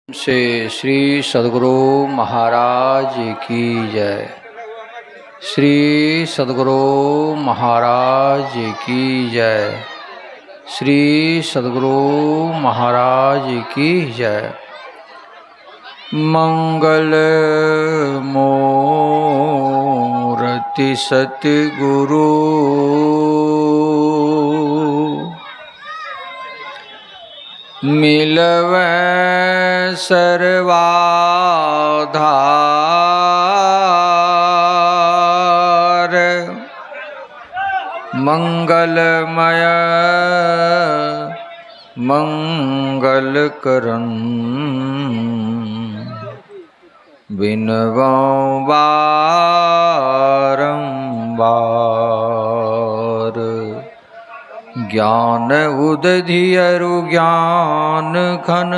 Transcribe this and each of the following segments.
से श्री सद्गुरु महाराज की जय। श्री सद्गुरु महाराज की जय। श्री सद्गुरु महाराज की जय। मंगल मूर्ति सतगुरु मिलवै सर्वाधार। मंगलमय मंगलकरण बिनवौं बारंबार। ज्ञान उदधि अरु ज्ञान घन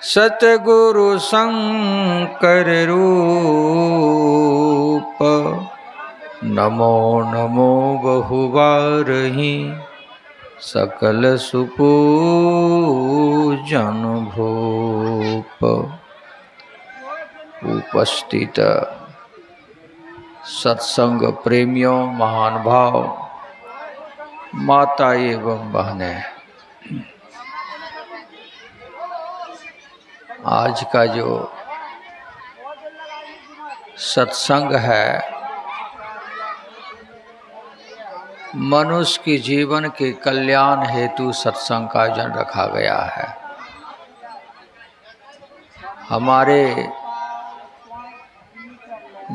सतगुरु शंकर रूप। नमो नमो बहुबारहि सकल सुपूजन भूप। उपस्थित सत्संग प्रेमियों, महान भाव, माता एवं बहनें, आज का जो सत्संग है मनुष्य के जीवन के कल्याण हेतु सत्संग का आयोजन रखा गया है। हमारे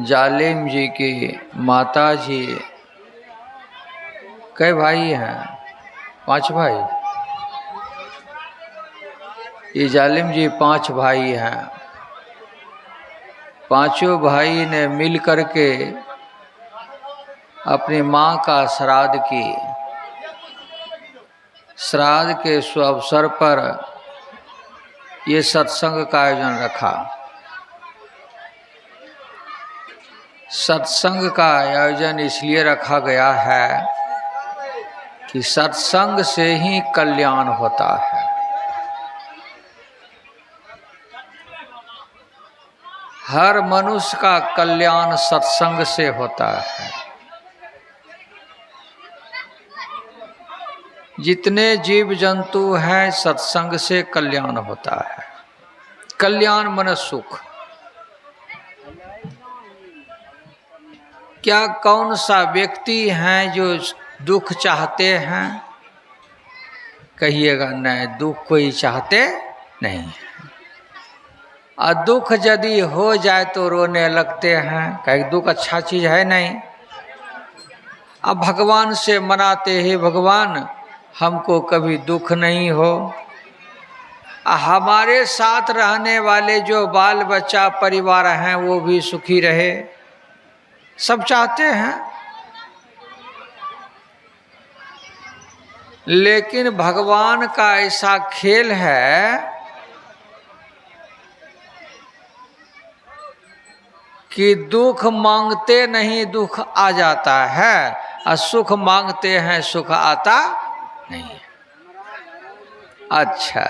जालिम जी की माता जी कई भाई हैं? 5 भाई। ये जालिम जी 5 भाई हैं। 5 भाई ने मिल करके अपनी माँ का श्राद्ध की। श्राद्ध के शुभ अवसर पर ये सत्संग का आयोजन रखा। सत्संग का आयोजन इसलिए रखा गया है कि सत्संग से ही कल्याण होता है। हर मनुष्य का कल्याण सत्संग से होता है। जितने जीव जंतु हैं सत्संग से कल्याण होता है। कल्याण मन सुख। क्या कौन सा व्यक्ति है जो दुख चाहते हैं? कहिएगा नहीं, दुख कोई चाहते नहीं है। और दुख यदि हो जाए तो रोने लगते हैं, कहीं दुख अच्छा चीज है नहीं। अब भगवान से मनाते हैं, भगवान हमको कभी दुख नहीं हो। हमारे साथ रहने वाले जो बाल बच्चा परिवार हैं वो भी सुखी रहे, सब चाहते हैं। लेकिन भगवान का ऐसा खेल है कि दुख मांगते नहीं दुख आ जाता है, और सुख मांगते हैं सुख आता नहीं है। अच्छा,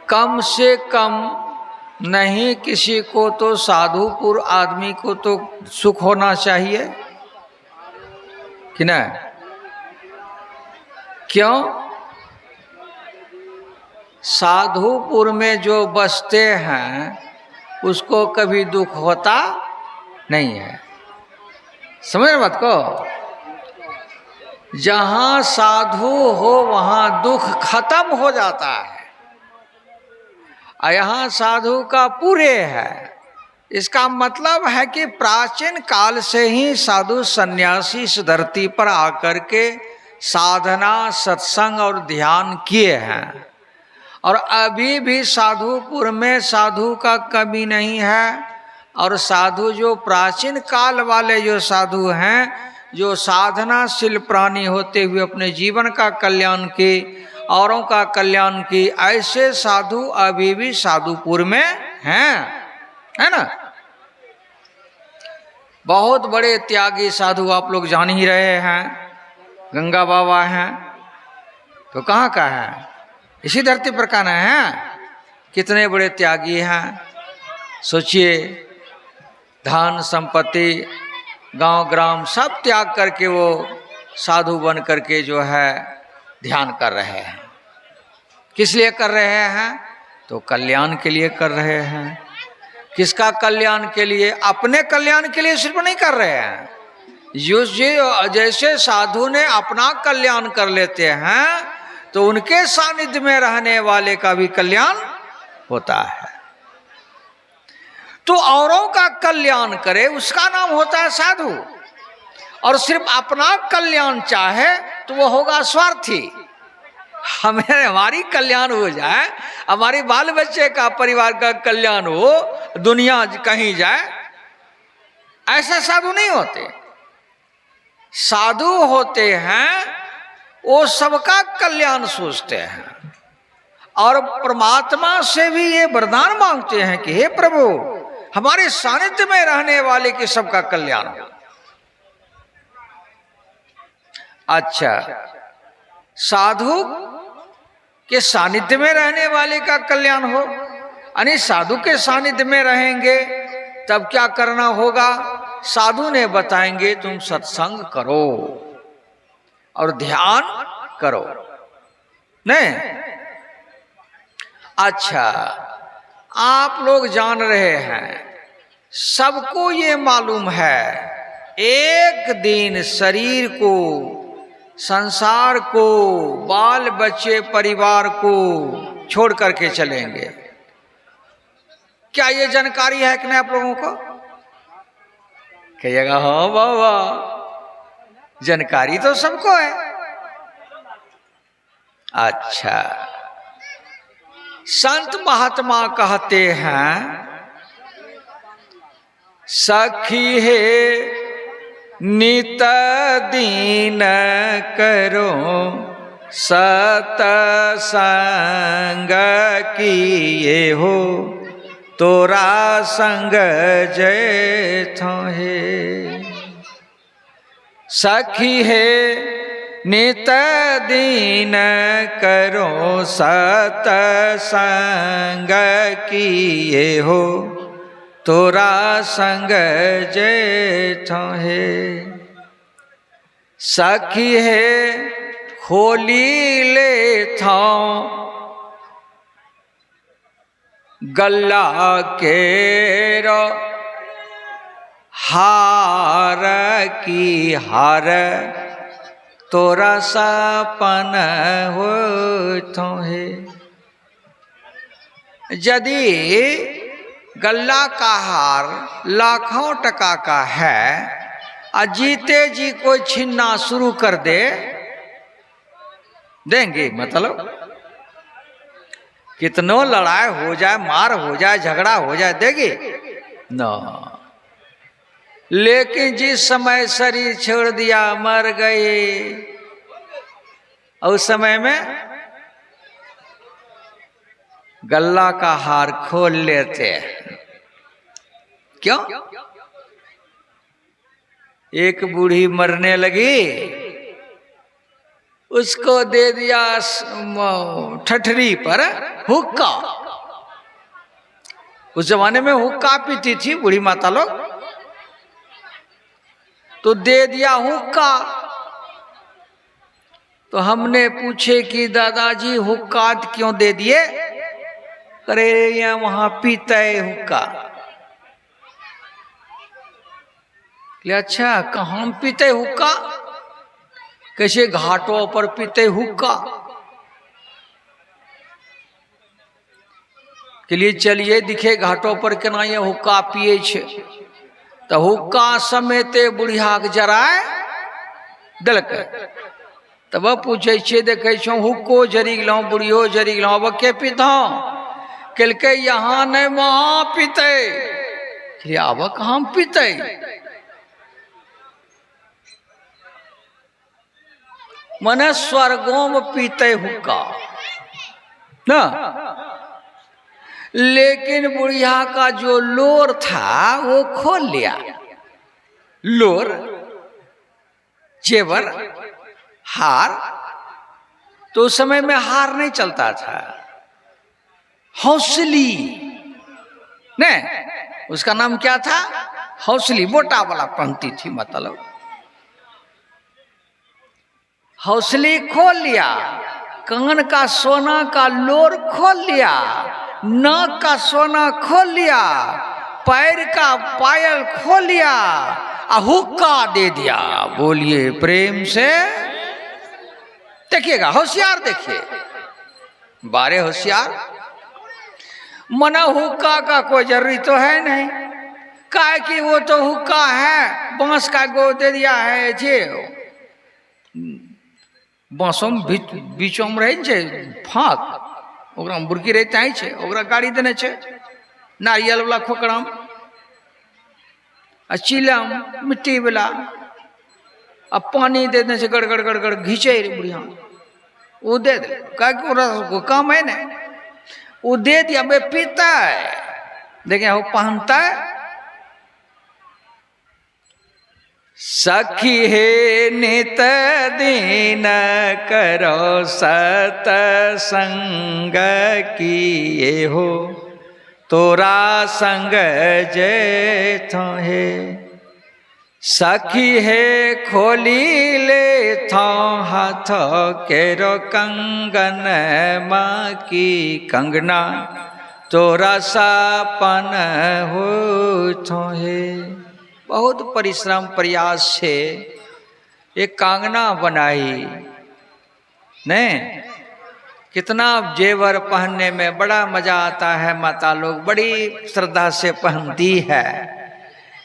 कम से कम नहीं किसी को तो साधुपुर आदमी को तो सुख होना चाहिए कि नहीं? क्यों? साधुपुर में जो बसते हैं उसको कभी दुख होता नहीं है। समझ रहे बात को? जहां साधु हो वहां दुख खत्म हो जाता है, और यहाँ साधु का पूरे है। इसका मतलब है कि प्राचीन काल से ही साधु सन्यासी इस धरती पर आकर के साधना, सत्संग और ध्यान किए हैं। और अभी भी साधुपुर में साधु का कमी नहीं है। और साधु जो प्राचीन काल वाले जो साधु हैं, जो साधनाशील प्राणी होते हुए अपने जीवन का कल्याण की, औरों का कल्याण की, ऐसे साधु अभी भी साधुपुर में हैं, है ना? बहुत बड़े त्यागी साधु आप लोग जान ही रहे हैं, गंगा बाबा हैं। तो कहाँ का है? इसी धरती पर कहना है। कितने बड़े त्यागी हैं, सोचिए, धन संपत्ति गांव ग्राम सब त्याग करके वो साधु बन करके जो है ध्यान कर रहे हैं। किस लिए कर रहे हैं? तो कल्याण के लिए कर रहे हैं। किसका कल्याण के लिए? अपने कल्याण के लिए सिर्फ नहीं कर रहे हैं। जैसे साधु ने अपना कल्याण कर लेते हैं तो उनके सानिध्य में रहने वाले का भी कल्याण होता है। तो औरों का कल्याण करे उसका नाम होता है साधु। और सिर्फ अपना कल्याण चाहे तो वो होगा स्वार्थी। हमारी कल्याण हो जाए, हमारी बाल बच्चे का परिवार का कल्याण हो, दुनिया कहीं जाए, ऐसे साधु नहीं होते। साधु होते हैं वो सबका कल्याण सोचते हैं और परमात्मा से भी ये वरदान मांगते हैं कि हे प्रभु, हमारे सानिध्य में रहने वाले के सबका कल्याण हो। अच्छा, साधु के सानिध्य में रहने वाले का कल्याण हो, यानी साधु के सानिध्य में रहेंगे तब क्या करना होगा? साधु ने बताएंगे तुम सत्संग करो और ध्यान करो। नहीं? अच्छा, आप लोग जान रहे हैं, सबको ये मालूम है एक दिन शरीर को, संसार को, बाल बच्चे परिवार को छोड़ करके चलेंगे। क्या ये जानकारी है कि नहीं आप लोगों को? कहिएगा हाँ बाबा, जानकारी तो सबको है। अच्छा, संत महात्मा कहते हैं, सखी है नित दीन करो सतसंग किए हो, तोरा संग जय थोहे। सखी है नित दीन करो सतसंग किए हो, तोरा संग जेठो है। सखी है खोली ले था गल्ला के रो हार की हार, तोरा सपन हो तो है। यदि गल्ला का हार लाखों टका का है और जीते जी कोई छीनना शुरू कर दे, देंगे? मतलब कितनों लड़ाई हो जाए, मार हो जाए, झगड़ा हो जाए, देगी न। लेकिन जिस समय शरीर छोड़ दिया, मर गए, उस समय में गल्ला का हार खोल लेते। क्यों? एक बूढ़ी मरने लगी, उसको दे दिया ठठरी पर हुक्का। उस जमाने में हुक्का पीती थी बूढ़ी माता लोग, तो दे दिया हुक्का। तो हमने पूछे कि दादाजी हुक्का क्यों दे दिए? अरे या वहां पीता है हुक्का। अच्छा, कहाँ पीते हुक्का? कैसे घाटों पर पीते हुक्का? के लिए चलिए दिखे घाटों पर केना ये हुक्का पिए छे। तो हुक्का समेते बुढ़िया के जराए दिलक। तब पूछे छे, देखे छो हुक्को जरी गलो, बुढ़ियो जरी गलो, अब के पीता? कहलके यहाँ नहीं वहां पीते। अब कहाँ पीते? मने स्वर्गों में पीते हुक्का ना। लेकिन बुढ़िया का जो लोर था वो खोल लिया। लोर, जेवर, हार, तो उस समय में हार नहीं चलता था, हौसली ने उसका नाम क्या था, हौसली, बोटा वाला पंक्ति थी, मतलब हौसली खोल लिया, कान का सोना का लोर खोल लिया, नाक का सोना खोल लिया, पैर का पायल खोल लिया, हुक्का दे दिया। बोलिए प्रेम से, देखिएगा, होशियार देखिए, बारे होशियार। मना हुक्का का कोई जरूरी तो है नहीं, काहे कि वो तो हुक्का है, बांस का गो दे दिया है, जे बांसों बीचों में रहे छे फाक, ओकरा में बुरकी रहता ही छे, ओकरा गाड़ी देने छे, नारियल वाला खोकड़ाम, चिलम मिट्टी वाला, अब पानी दे देने से गड़गड़ गड़गड़ घींचे रे बुढ़िया, वो दे दे, का काम है ना, वो दे दिया, बे पीता है, देखें वो पहनता है। सखी हे नित दिन करो सत संग किए हो, तोरा संग जे थो हे। सखी हे खोली ले थो हाथ केरो कंगन माँ की कंगना, तोरा सापन हो थो हे। बहुत परिश्रम प्रयास से एक कंगना बनाई ने, कितना जेवर पहनने में बड़ा मजा आता है, माता लोग बड़ी श्रद्धा से पहनती है,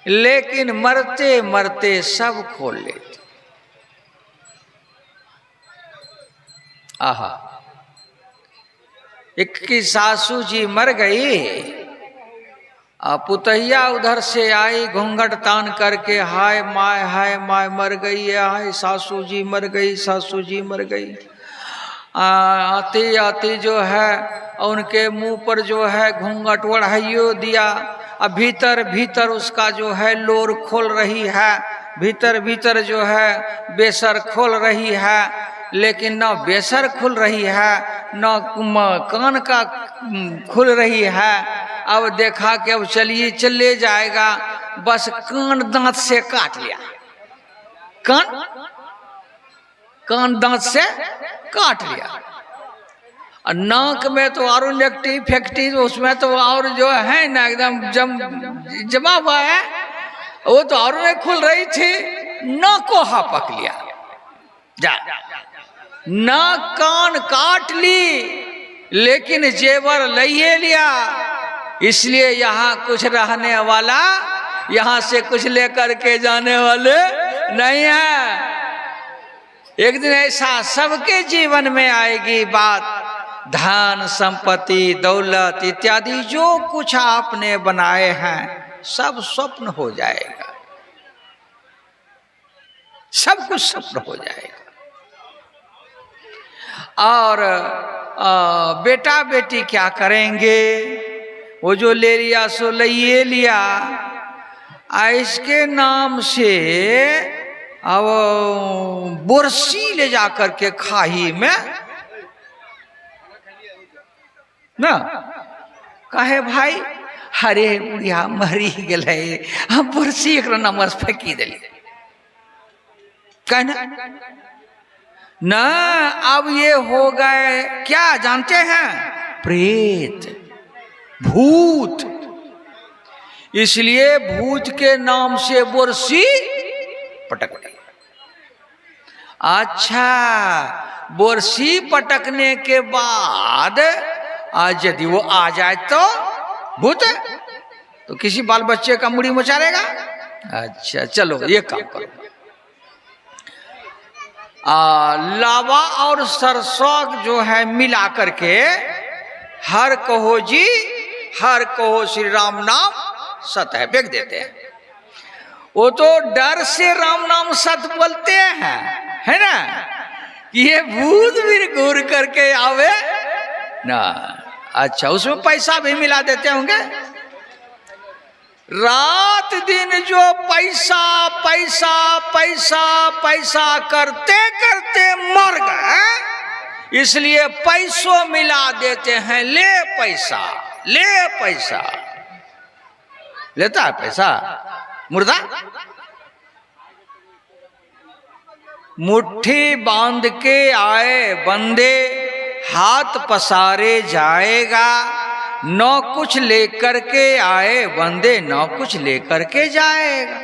लेकिन मरते मरते सब खोल लेते। आहा, एक की सासू जी मर गई, पुतहिया उधर से आई घूंघट तान करके, हाय माय मर गई है, हाय सासू जी मर गई, सासू जी मर गई। आती आती जो है उनके मुंह पर जो है घूंघट ओढ़ाइयो दिया, अब भीतर भीतर उसका जो है लोर खोल रही है, भीतर भीतर जो है बेसर खोल रही है, लेकिन न बेसर खुल रही है न कान का खुल रही है। अब देखा कि अब चलिए चले जाएगा, बस कान दांत से काट लिया, कान दांत से काट लिया। और नाक में तो और लेक्टी फेक्टी, उसमें तो और जो है ना एकदम जमा हुआ है, वो तो और नहीं खुल रही थी, नाक को हापक लिया, जा नाक कान काट ली, लेकिन जेवर लिए लिया। इसलिए यहाँ कुछ रहने वाला, यहाँ से कुछ लेकर के जाने वाले नहीं है। एक दिन ऐसा सबके जीवन में आएगी बात, धन संपत्ति दौलत इत्यादि जो कुछ आपने बनाए हैं सब स्वप्न हो जाएगा, सब कुछ स्वप्न हो जाएगा। और बेटा बेटी क्या करेंगे, वो जो ले लिया सो ले लिया, इसके नाम से अब बोरसी ले जा करके खाही में ना, कहे भाई हरे बुढ़िया मरी गए, हम बोरसी एक नाम फेंकी दिली, कहना ना। अब ये हो गए क्या जानते हैं, प्रेत भूत, इसलिए भूत के नाम से बोरसी पटक दी। अच्छा, बोरसी पटकने के बाद आज यदि वो आ जाए तो भूत है, तो किसी बाल बच्चे का मुड़ी मचारेगा। अच्छा चलो ये काम करो, लावा और सरसों जो है मिला करके हर कहो जी हर कहो श्री राम नाम सत है फेंक देते हैं। वो तो डर से राम नाम सत बोलते हैं, है ना, कि ये भूत भी घूर करके आवे ना। अच्छा, उसमें पैसा भी मिला देते होंगे। रात दिन जो पैसा पैसा पैसा पैसा करते करते मर गए, इसलिए पैसों मिला देते हैं, ले पैसा, ले पैसा। लेता है पैसा मुर्दा? मुट्ठी बांध के आए बंदे, हाथ पसारे जाएगा। न कुछ लेकर के आए बंदे, न कुछ लेकर के जाएगा।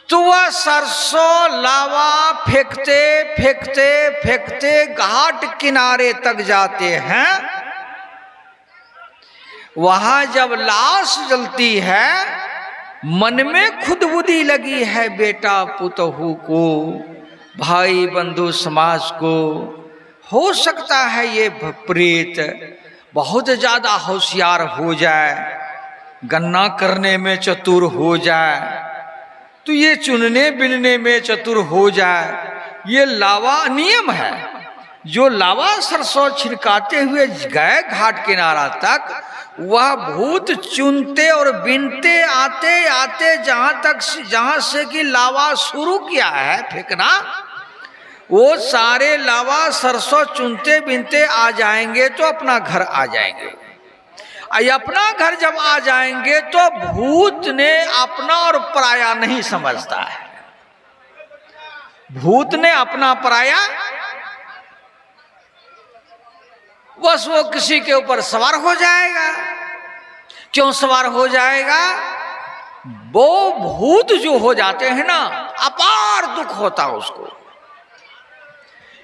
तो वह सरसों लावा फेंकते फेंकते फेंकते घाट किनारे तक जाते हैं। वहां जब लाश जलती है, मन में खुदबुदी लगी है बेटा पुतहू को, भाई बंधु समाज को। हो सकता है ये प्रेत बहुत ज्यादा होशियार हो जाए, गन्ना करने में चतुर हो जाए, तो ये चुनने बिनने में चतुर हो जाए। ये लावा नियम है, जो लावा सरसों छिड़काते हुए गए घाट किनारा तक, वह भूत चुनते और बिनते आते आते जहां से कि लावा शुरू किया है फेंकना, वो सारे लावा सरसों चुनते बिनते आ जाएंगे तो अपना घर आ जाएंगे। अपना घर जब आ जाएंगे तो भूत ने अपना और पराया नहीं समझता है। भूत ने अपना पराया, बस वो किसी के ऊपर सवार हो जाएगा। क्यों सवार हो जाएगा? वो भूत जो हो जाते हैं ना, अपार दुख होता उसको।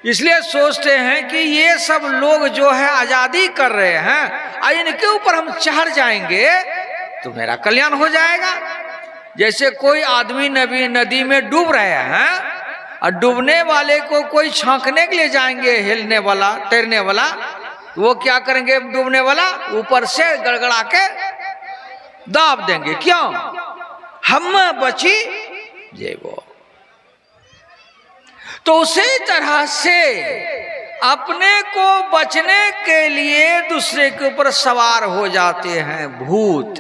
इसलिए सोचते हैं कि ये सब लोग जो है आजादी कर रहे हैं, इनके ऊपर हम चढ़ जाएंगे तो मेरा कल्याण हो जाएगा। जैसे कोई आदमी नदी में डूब रहे हैं और डूबने वाले को कोई छांकने के लिए जाएंगे, हिलने वाला तैरने वाला, तो वो क्या करेंगे? डूबने वाला ऊपर से गड़गड़ा के दाब देंगे। क्यों? हम बची जे वो। तो उसी तरह से अपने को बचने के लिए दूसरे के ऊपर सवार हो जाते हैं भूत,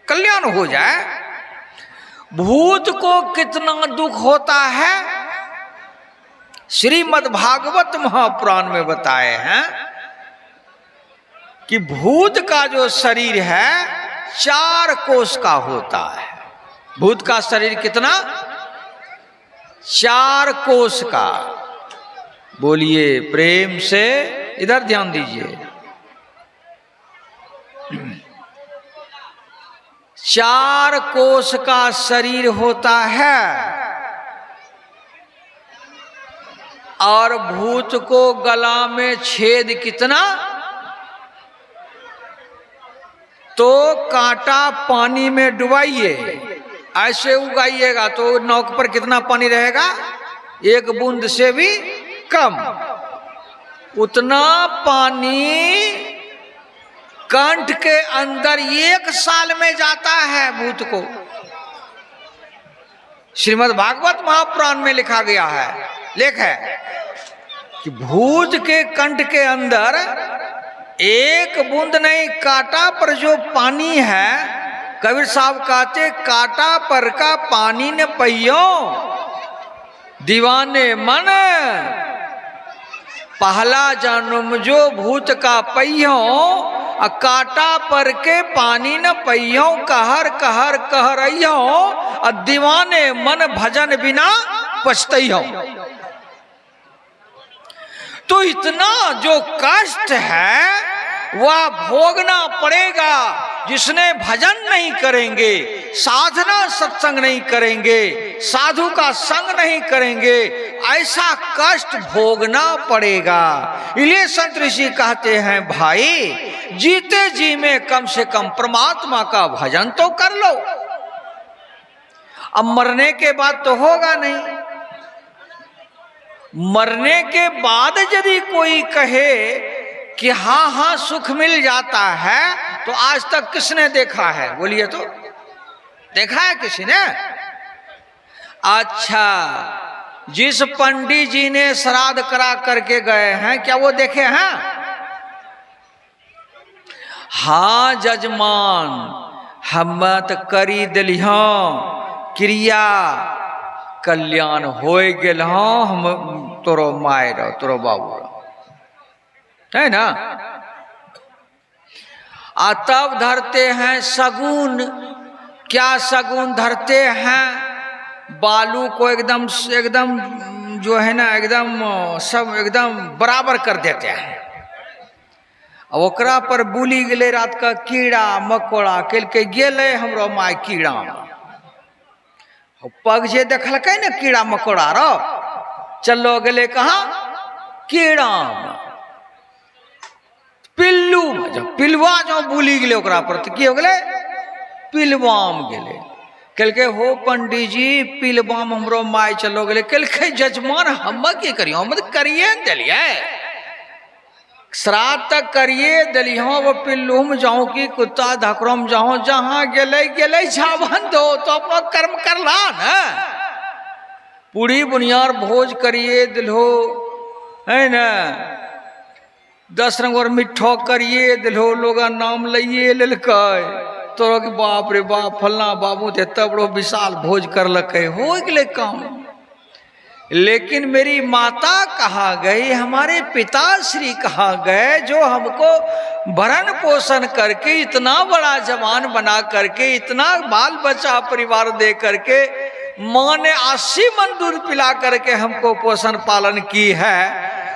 कल्याण हो जाए। भूत को कितना दुख होता है, श्रीमद् भागवत महापुराण में बताए हैं कि भूत का जो शरीर है 4 कोष का होता है। भूत का शरीर कितना? 4 कोष का। बोलिए प्रेम से, इधर ध्यान दीजिए। 4 कोष का शरीर होता है और भूत को गला में छेद कितना? तो कांटा पानी में डुबाइए, ऐसे उगाइएगा तो नौक पर कितना पानी रहेगा? 1 बूंद से भी कम। उतना पानी कंठ के अंदर 1 साल में जाता है भूत को। श्रीमद् भागवत महापुराण में लिखा गया है, लेख है कि भूत के कंठ के अंदर 1 बूंद नहीं, कांटा पर जो पानी है, कबीर साहब कहते कांटा पर का पानी न पियो दीवाने मन, पहला जन्म जो भूत का पहियो, कांटा पर के पानी न पियो, कहर कहर कह रहियो, दीवाने मन भजन बिना पछतइयो। तो इतना जो कष्ट है वह भोगना पड़ेगा जिसने भजन नहीं करेंगे, साधना सत्संग नहीं करेंगे, साधु का संग नहीं करेंगे, ऐसा कष्ट भोगना पड़ेगा। इसलिए संत ऋषि कहते हैं भाई जीते जी में कम से कम परमात्मा का भजन तो कर लो। अब मरने के बाद तो होगा नहीं। मरने के बाद यदि कोई कहे कि हाँ हाँ सुख मिल जाता है, तो आज तक किसने देखा है? बोलिए तो, देखा है किसी ने? अच्छा, जिस पंडित जी ने श्राद्ध करा करके गए हैं, क्या वो देखे हैं? हाँ जजमान, हम तो करी दिलियों क्रिया कल्याण हो गेल, हाँ हम तोरो माय रहो, तोरो बाबू रहो, है ना। आ तब धरते हैं शगुन। क्या शगुन धरते हैं? बालू को एकदम एकदम जो है ना एकदम सब एकदम बराबर कर देते हैं। अब ओकरा पर बुली गेले रात का कीड़ा मकोड़ा, कल के गेले हमरो माय कीड़ा में। पग जे देखलकै ने कीड़ा मकोड़ा रो, चलो गेले कहाँ? कीड़ा में, पिल्लू में। जब पिलवा जो बुली गेले ओकरा पर तो की हो गेले? पिलवाम गेले। कहलके हो पंडित जी पिलवाम हमरो माय चलो गेले। कहलके जजमान हम की करियो, हम तो करिए दिलिए, श्राद्ध तक करिए दिलियो। वो पिल्लू में जाऊं कि कुत्ता धकरो में जाऊं, जहां गेले गेले झावन दो तो अपना कर्म करला न। पूरी बुनियार भोज करिए दिलो, है ना, 10 रंग और मिठो करिए दिलो, लोग नाम लइए लेलकै। तो बाप रे बाप फलना बाबू थे तब बड़ो विशाल भोज कर लके, हो गए काम। लेकिन मेरी माता कहा गई, हमारे पिताश्री कहा गए, जो हमको भरण पोषण करके इतना बड़ा जवान बना करके, इतना बाल बच्चा परिवार दे करके, माँ ने 80 मन दूध पिला करके हमको पोषण पालन की है,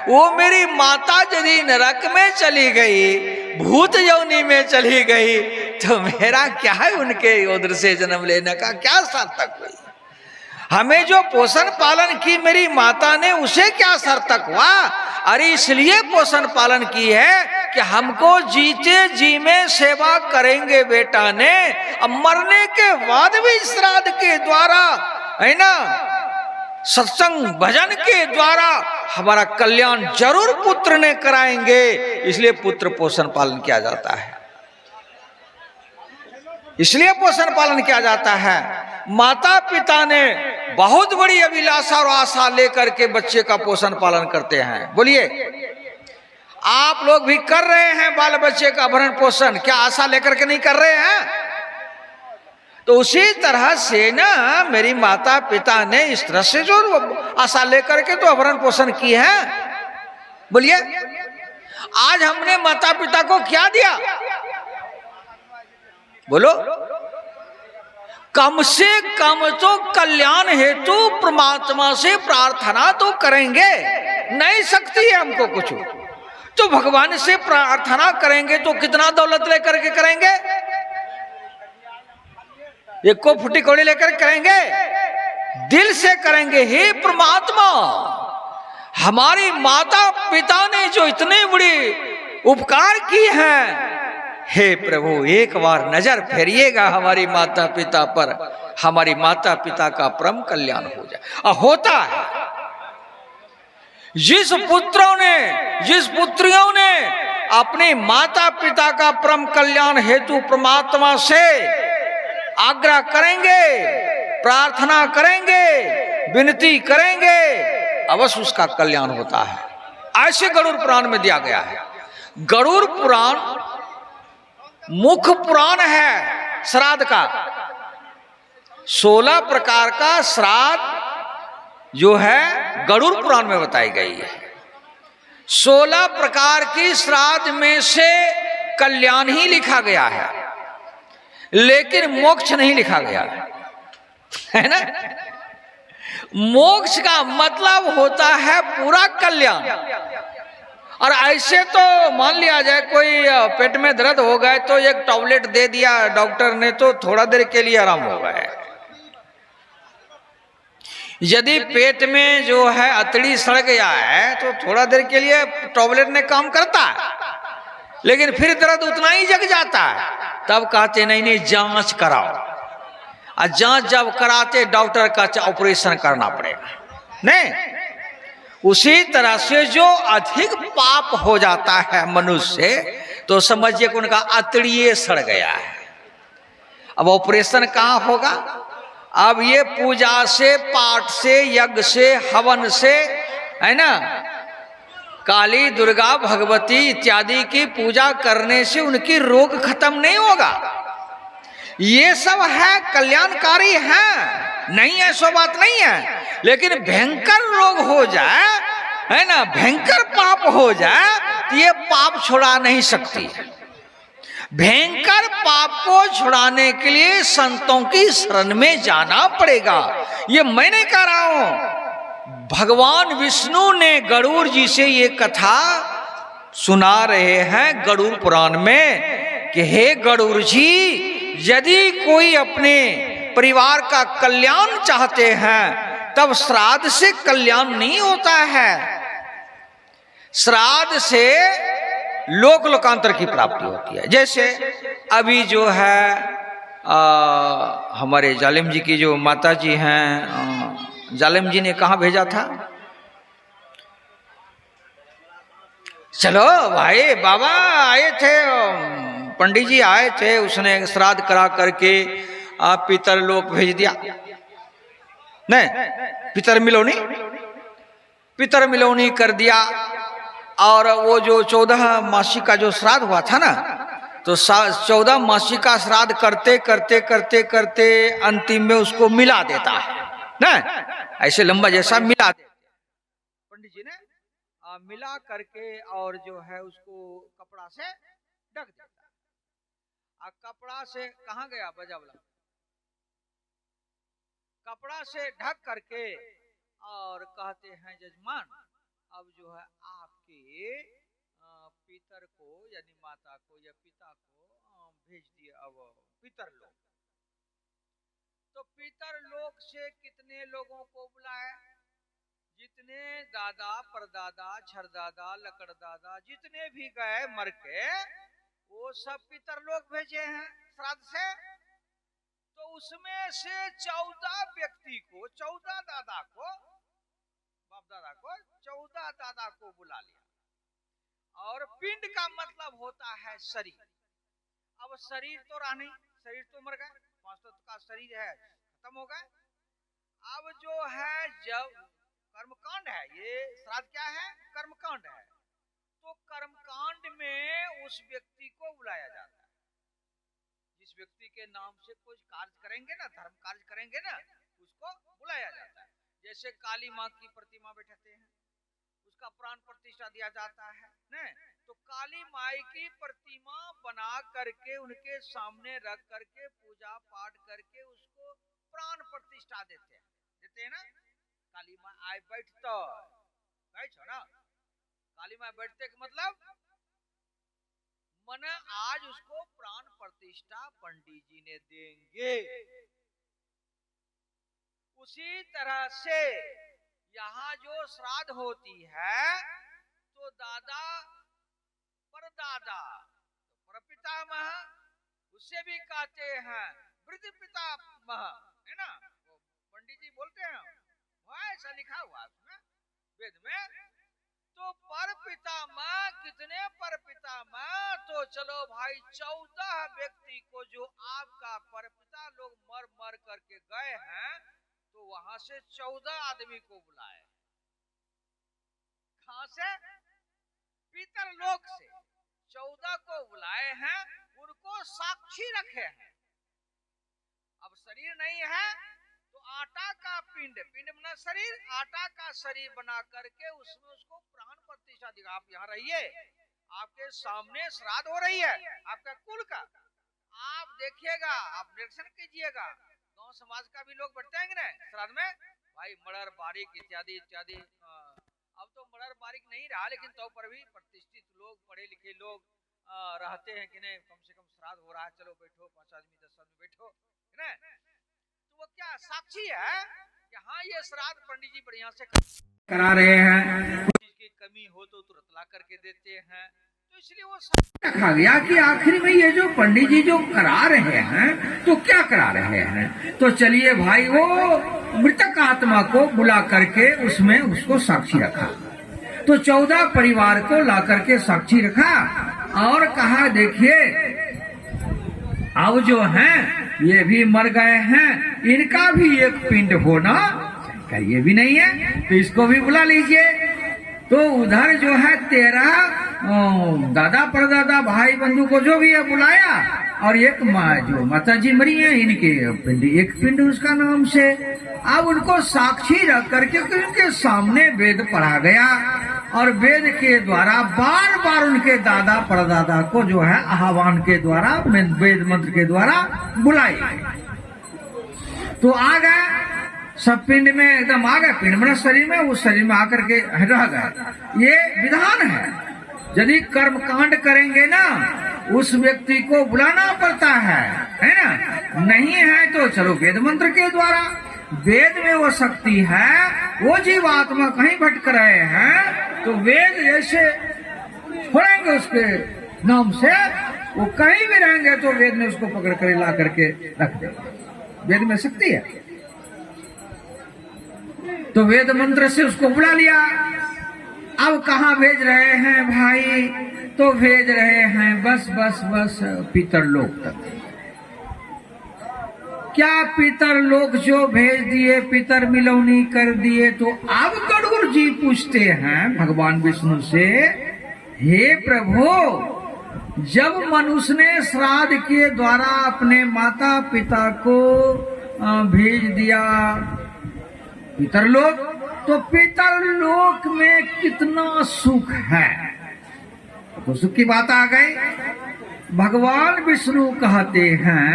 वो मेरी माता यदि नरक में चली गई, भूत योनि में चली गई, तो मेरा क्या है उनके उधर से जन्म लेने का क्या सार्थक हुई? हमें जो पोषण पालन की मेरी माता ने, उसे क्या सार्थक हुआ? अरे इसलिए पोषण पालन की है कि हमको जीते जी में सेवा करेंगे बेटा ने, अब मरने के बाद भी श्राद्ध के द्वारा, है ना, सत्संग भजन के द्वारा हमारा कल्याण जरूर पुत्र ने कराएंगे। इसलिए पुत्र पोषण पालन किया जाता है, इसलिए पोषण पालन किया जाता है। माता पिता ने बहुत बड़ी अभिलाषा और आशा लेकर के बच्चे का पोषण पालन करते हैं। बोलिए, आप लोग भी कर रहे हैं बाल बच्चे का भरण पोषण, क्या आशा लेकर के नहीं कर रहे हैं? तो उसी तरह से ना मेरी माता पिता ने इस तरह से जो आशा लेकर के तो भरण पोषण की है। बोलिए, आज हमने माता पिता को क्या दिया? बोलो, कम से कम तो कल्याण हेतु परमात्मा से प्रार्थना तो करेंगे। नहीं सकती है हमको कुछ, तो भगवान से प्रार्थना करेंगे तो कितना दौलत लेकर के करेंगे? एक को फुटी कौड़ी लेकर करेंगे? दिल से करेंगे। हे परमात्मा, हमारी माता पिता ने जो इतने बड़ी उपकार किए हैं, हे प्रभु एक बार नजर फेरिएगा हमारी माता पिता पर, हमारी माता पिता का परम कल्याण हो जाए। होता है, जिस पुत्रों ने, जिस पुत्रियों ने अपने माता पिता का परम कल्याण हेतु परमात्मा से आग्रह करेंगे, प्रार्थना करेंगे, विनती करेंगे, अवश्य उसका कल्याण होता है। ऐसे गरुड़ पुराण में दिया गया है। गरुड़ पुराण मुख्य पुराण है श्राद्ध का। 16 प्रकार का श्राद्ध जो है गरुड़ पुराण में बताई गई है। 16 प्रकार की श्राद्ध में से कल्याण ही लिखा गया है, लेकिन मोक्ष नहीं लिखा गया है ना। मोक्ष का मतलब होता है पूरा कल्याण। और ऐसे तो मान लिया जाए कोई पेट में दर्द हो गए तो एक टैबलेट दे दिया डॉक्टर ने, तो थोड़ा देर के लिए आराम हो गए। यदि पेट में जो है अतड़ी सड़ गया है तो थोड़ा देर के लिए टैबलेट ने काम करता है, लेकिन फिर दर्द उतना ही जग जाता है। तब कहते नहीं जांच कराओ, और जांच जब कराते डॉक्टर का ऑपरेशन करना पड़ेगा। नहीं, उसी तरह से जो अधिक पाप हो जाता है मनुष्य, तो समझिए कि उनका अतड़िए सड़ गया है। अब ऑपरेशन कहाँ होगा? अब ये पूजा से, पाठ से, यज्ञ से, हवन से, है ना, काली दुर्गा भगवती इत्यादि की पूजा करने से उनकी रोग खत्म नहीं होगा। ये सब है कल्याणकारी है, नहीं है, सो बात नहीं है। लेकिन भयंकर रोग हो जाए, है ना, भयंकर पाप हो जाए तो ये पाप छुड़ा नहीं सकती। भयंकर पाप को छुड़ाने के लिए संतों की शरण में जाना पड़ेगा। ये मैं नहीं कह रहा हूं, भगवान विष्णु ने गरुड़ जी से ये कथा सुना रहे हैं गरुड़ पुराण में कि हे गरुड़ जी, यदि कोई अपने परिवार का कल्याण चाहते हैं तब श्राद्ध से कल्याण नहीं होता है। श्राद्ध से लोक लोकांतर की प्राप्ति होती है। जैसे अभी जो है हमारे जालिम जी की जो माता जी हैं, जालिम जी ने कहाँ भेजा था, चलो भाई बाबा आए थे, पंडित जी आए थे, उसने श्राद्ध करा करके पितर लोक भेज दिया। नहीं, पितर मिलोनी कर दिया। और वो जो 14 मासी का जो श्राद्ध हुआ था ना, तो 14 मासी का श्राद्ध करते करते करते करते अंतिम में उसको मिला देता है ना, ऐसे लंबा जैसा मिला देता पंडित जी ने, मिला करके और जो है उसको कपड़ा से ढक देता है। कपड़ा से कहाँ गया बजावला, कपड़ा से ढक करके और कहते हैं जजमान अब जो है आपके पितर को यानी माता को या पिता को भेज दिए अब पितर लोक। तो पितर लोक से कितने लोगों को बुलाए, जितने दादा परदादा छरदादा लकड़दादा जितने भी गए मर के, वो सब पितर लोक भेजे हैं श्राद्ध से। तो उसमें से 14 व्यक्ति को, 14 दादा को, बाप दादा को, 14 दादा को बुला लिया। और पिंड का मतलब होता है शरीर। अब शरीर तो रहा नहीं, शरीर तो मर गए, 5 का शरीर है खत्म हो गए। अब जो है जब कर्मकांड है, ये श्राद्ध क्या है, कर्मकांड है, तो कर्मकांड में उस व्यक्ति को बुलाया जाता है। जिस व्यक्ति के नाम से कुछ कार्य करेंगे ना, धर्म कार्य करेंगे ना, उसको बुलाया जाता है। जैसे काली माँ की प्रतिमा बैठाते हैं, उसका प्राण प्रतिष्ठा दिया जाता है न, तो काली माई की प्रतिमा बना करके उनके सामने रख करके पूजा पाठ करके उसको प्राण प्रतिष्ठा देते हैं ना। काली माँ आए बैठो ना, काली माँ बैठते का मतलब मन आज उसको प्राण प्रतिष्ठा पंडित जी ने देंगे। उसी तरह से यहाँ जो श्राद्ध होती है तो दादा परदादा परपितामह, उससे भी कहते हैं वृद्ध पितामह, है ना, पंडित जी बोलते हैं, ऐसा लिखा हुआ उसमें वेद में। तो पर पितामह, कितने पर पितामह, तो चलो भाई 14 व्यक्ति को जो आपका परपिता लोग मर मर करके गए हैं, तो वहां से 14 आदमी को बुलाए। कहां से, पितर लोक से 14 को बुलाए हैं, उनको साक्षी रखे हैं। अब शरीर नहीं है तो आटा का पिंड, पिंड बना शरीर, आटा का शरीर बना करके उसमें उसको प्राण प्रतिष्ठा दिया। आप यहाँ रहिए, आपके सामने श्राद्ध हो रही है आपका कुल का, आप देखिएगा, आप निरीक्षण कीजिएगा। गांव समाज का भी लोग बैठते हैं ना श्राद्ध में, भाई मर्डर बारिक इत्यादि इत्यादि। अब तो मर्डर बारिक नहीं रहा, लेकिन तो पर भी प्रतिष्ठित लोग, पढ़े लिखे लोग रहते हैं कि नहीं, कम से कम श्राद्ध हो रहा है, चलो बैठो, 5 आदमी 10 आदमी बैठो, है ना। तो वो क्या साक्षी है कि हाँ ये श्राद्ध पंडित जी बढ़िया से करा रहे हैं, कुछ चीज की कमी हो तो तुरंत ला करके देते हैं। तो इसलिए वो रखा गया कि आखिर में ये जो पंडित जी जो करा रहे हैं तो क्या करा रहे हैं, तो चलिए भाई वो मृतक आत्मा को बुला करके उसमें उसको साक्षी रखा। तो 14 परिवार को ला करके साक्षी रखा और कहा देखिए अब जो हैं ये भी मर गए हैं, इनका भी एक पिंड होना चाहिए, भी नहीं है तो इसको भी बुला लीजिए। तो उधर जो है तेरा दादा परदादा भाई बंधु को जो भी है बुलाया, और एक जो माता जी मरी है इनके पिंड, एक पिंड उसका नाम से। अब उनको साक्षी रख करके उनके सामने वेद पढ़ा गया, और वेद के द्वारा बार बार उनके दादा परदादा को जो है आह्वान के द्वारा, वेद मंत्र के द्वारा बुलाई। तो आ गए सब पिंड में, एकदम आ गए पिंड में, शरीर में, उस शरीर में आकर के रह गए। ये विधान है, यदि कर्म कांड करेंगे ना उस व्यक्ति को बुलाना पड़ता है ना। नहीं है तो चलो वेद मंत्र के द्वारा, वेद में वो शक्ति है, वो जीवात्मा कहीं भटक रहे हैं तो वेद जैसे छोड़ेंगे उसके नाम से, वो कहीं भी रहेंगे तो वेद में उसको पकड़ कर ला करके रख देंगे। वेद में शक्ति है, तो वेद मंत्र से उसको बुला लिया। अब कहाँ भेज रहे हैं भाई? तो भेज रहे हैं बस बस बस पितरलोक तक। क्या पितरलोक जो भेज दिए, पितर मिलौनी कर दिए। तो अब गरुड़ जी पूछते हैं भगवान विष्णु से, हे प्रभु, जब मनुष्य ने श्राद्ध के द्वारा अपने माता पिता को भेज दिया पितरलोक, तो पितरलोक में कितना सुख है। तो सुख की बात आ गई। भगवान विष्णु कहते हैं,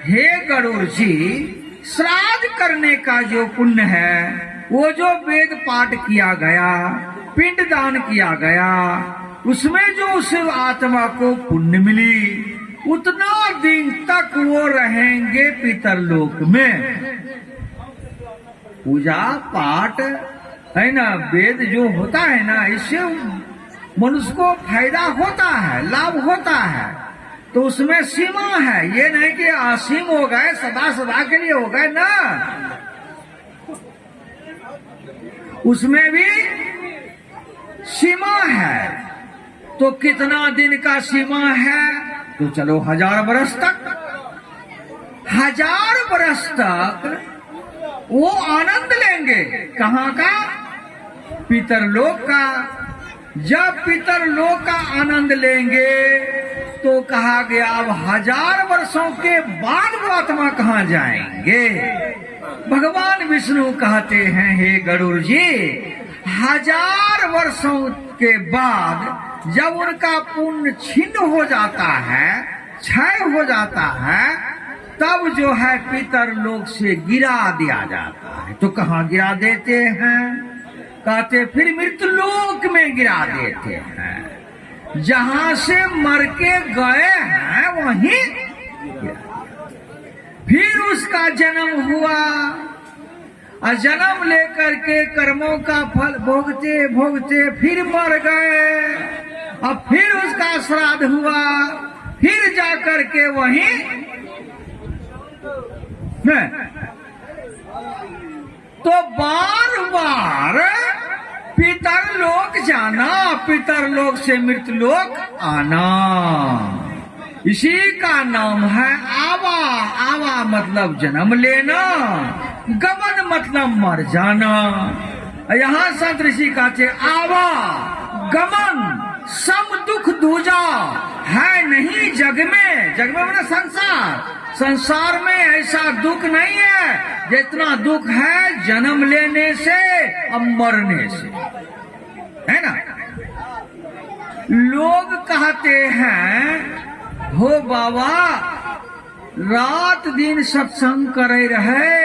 हे गरुड़ जी, श्राद्ध करने का जो पुण्य है, वो जो वेद पाठ किया गया, पिंड दान किया गया, उसमें जो उस आत्मा को पुण्य मिली, उतना दिन तक वो रहेंगे पितरलोक में। पूजा पाठ है ना, वेद जो होता है ना, इससे मनुष्य को फायदा होता है, लाभ होता है। तो उसमें सीमा है, ये नहीं कि असीम हो गए, सदा सदा के लिए हो गए ना, उसमें भी सीमा है। तो कितना दिन का सीमा है? तो चलो 1000 वर्ष तक, 1000 वर्ष तक वो आनंद लेंगे। कहाँ का? पितरलोक का। जब पितरलोक का आनंद लेंगे तो कहा गया अब 1000 वर्षों के बाद वो आत्मा कहाँ जाएंगे? भगवान विष्णु कहते हैं, हे गरुड़ जी, 1000 वर्षों के बाद जब उनका पुण्य छिन्न हो जाता है, क्षय हो जाता है, तब जो है पितरलोक से गिरा दिया जाता है। तो कहाँ गिरा देते हैं? कहते फिर मृत्युलोक में गिरा देते हैं। जहां से मर के गए हैं वहीं गिरा। फिर उसका जन्म हुआ, और जन्म लेकर के कर्मों का फल भोगते भोगते फिर मर गए, और फिर उसका श्राद्ध हुआ, फिर जाकर के वहीं तो बार बार पितरलोक जाना, पितरलोक से मृत्युलोक आना, इसी का नाम है आवा। आवा मतलब जन्म लेना, गमन मतलब मर जाना। यहाँ संत ऋषि कहते आवा गमन सम दुख दूजा है नहीं जग में। जग में मतलब संसार, संसार में ऐसा दुख नहीं है जितना दुख है जन्म लेने से और मरने से, है ना। लोग कहते हैं, हो बाबा रात दिन सत्संग करे रहे,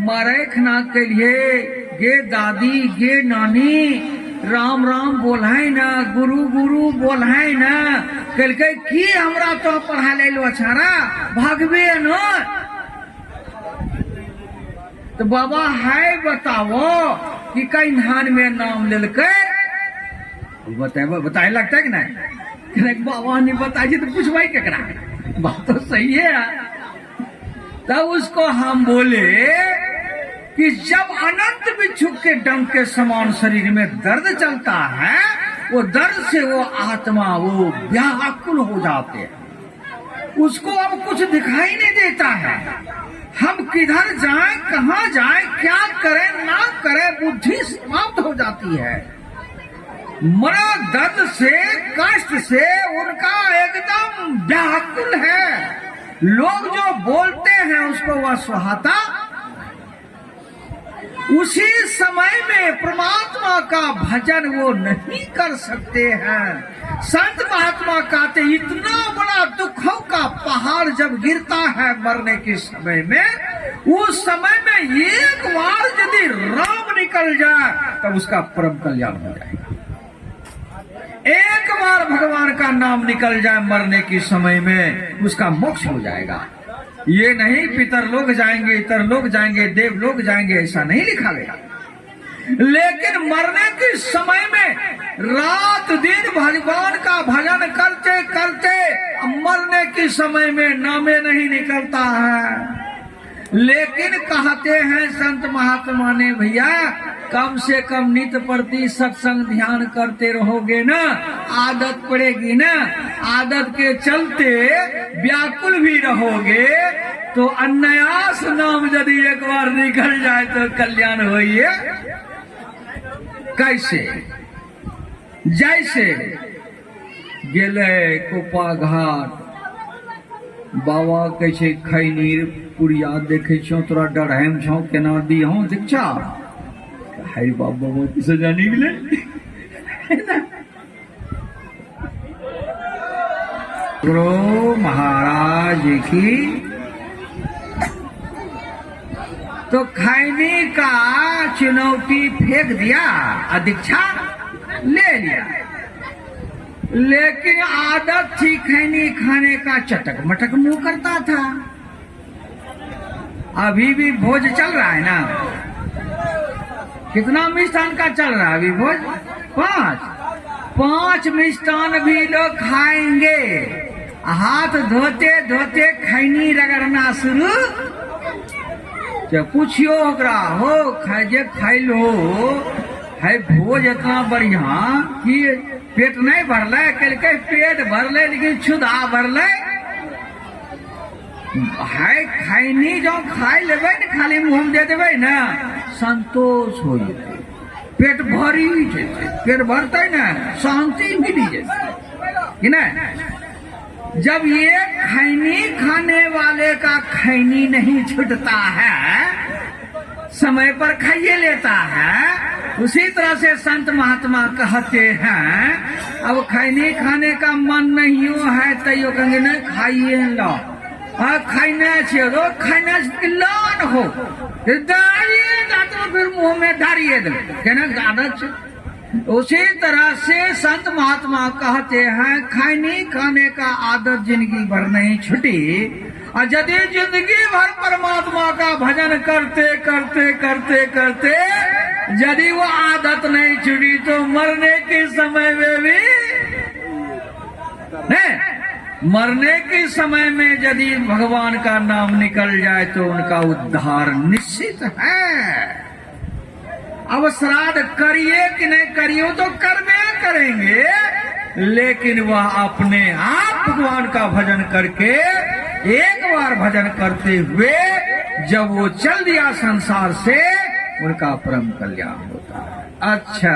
मरे खना के लिए, गे दादी गे नानी राम राम बोलाए ना, गुरु गुरु बोलाए ना, कल के की हमरा तो पढ़ा ले लो अछारा भागवे न। तो बाबा है बताओ कि कई धान में नाम ले के बताए लगता है कि नहीं? बाबा नहीं बताइए तो पूछ भाई केकरा, बात तो सही है। तब उसको हम बोले कि जब अनंत बिच्छू के डंक के समान शरीर में दर्द चलता है, वो दर्द से वो आत्मा वो व्याकुल हो जाते हैं, उसको अब कुछ दिखाई नहीं देता है। हम किधर जाएं, कहाँ जाएं, क्या करें ना करें, बुद्धि समाप्त हो जाती है। मरा दर्द से, कष्ट से उनका एकदम व्याकुल है। लोग जो बोलते हैं उसको वह सुहाता, उसी समय में परमात्मा का भजन वो नहीं कर सकते हैं। संत महात्मा कहते इतना बड़ा दुखों का पहाड़ जब गिरता है मरने के समय में, उस समय में एक बार यदि राम निकल जाए तब उसका परम कल्याण हो जाएगा। एक बार भगवान का नाम निकल जाए मरने के समय में उसका मोक्ष हो जाएगा। ये नहीं पितर लोग जाएंगे, इतर लोग जाएंगे, देव लोग जाएंगे, ऐसा नहीं लिखा गया। लेकिन मरने के समय में रात दिन भगवान का भजन करते करते मरने के समय में नामे नहीं निकलता है। लेकिन कहते हैं संत महात्मा ने, भैया कम से कम नित्य प्रति सत्संग ध्यान करते रहोगे ना, आदत पड़ेगी ना, आदत के चलते व्याकुल भी रहोगे तो अनायास नाम यदि एक बार निकल जाए तो कल्याण होइए। कैसे? जैसे गेले कोपा घाट, बाबा कैसे खैनीर पुरिया देखे छो, तोरा डरहम छो केना दी हूं दीक्षा, हाय बाबा वो किसे जानी गेले गुरु महाराज की। तो खैनी का चुनौती फेंक दिया, दीक्षा ले लिया। लेकिन आदत थी खैनी खाने का, चटक मटक मुंह करता था। अभी भी भोज चल रहा है ना, कितना मिष्ठान का चल रहा है अभी भोज? 5 मिष्ठान भी लोग खाएंगे। हाथ धोते धोते खैनी रगड़ना शुरू। जब पूछियो ओकरा, हो जे खाइलो है भोज इतना बढ़िया कि पेट नहीं भरले, कहलकै पेट भरले लेकिन क्षुधा भरले है। खैनी जो खाई लेबै न, खाली मुंह दे देबै न, संतोष हो जेतै, पेट भरी जेतै, पेट भरतै न, शांति मिली जेतै कि नहीं। जब ये खैनी खाने वाले का खैनी नहीं छूटता है, समय पर खाइए लेता है, उसी तरह से संत महात्मा कहते हैं अब खैनी खाने का मन नहीं है तैयो कहेंगे नहीं खाइए लो, खाने छे रो खाने लान हो दारिए तो फिर मुंह में दारिए दे कहना आदत छे। उसी तरह से संत महात्मा कहते हैं खैनी खाने का आदत जिंदगी भर नहीं छूटी, और यदि जिंदगी भर परमात्मा का भजन करते करते करते करते यदि वो आदत नहीं छूटी तो मरने के समय में भी नहीं, मरने के समय में यदि भगवान का नाम निकल जाए तो उनका उद्धार निश्चित है। अब श्राद्ध करिए कि नहीं करिए तो करने करेंगे, लेकिन वह अपने आप भगवान का भजन करके एक बार भजन करते हुए जब वो चल दिया संसार से, उनका परम कल्याण होता है। अच्छा,